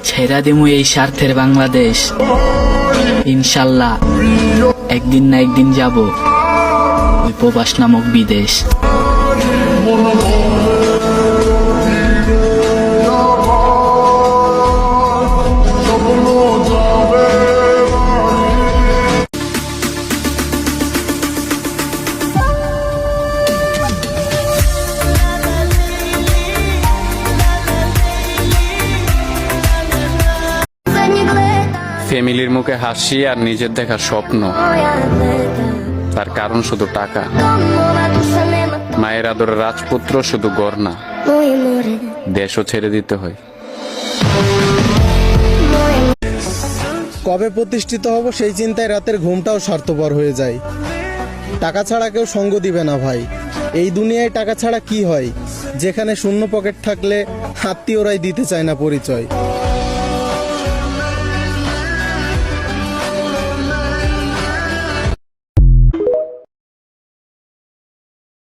ছেড়া দিমু এই স্বার্থের বাংলাদেশ, ইনশাল্লাহ একদিন না একদিন যাব ওই প্রবাস নামক বিদেশ। ফ্যামিলির মুখে হাসি আর নিজের দেখা স্বপ্ন, তার কারণ শুধু টাকা। মায়ের আদরের রাজপুত্র শুধু গড় না, দেশও ছেড়ে দিতে হয়। কবে প্রতিষ্ঠিত হব সেই চিন্তায় রাতের ঘুমটাও স্বার্থপর হয়ে যায়। টাকা ছাড়া কেউ সঙ্গ দিবে না ভাই। এই দুনিয়ায় টাকা ছাড়া কি হয়, যেখানে শূন্য পকেট থাকলে আত্মীয়রাই দিতে চায় না পরিচয়।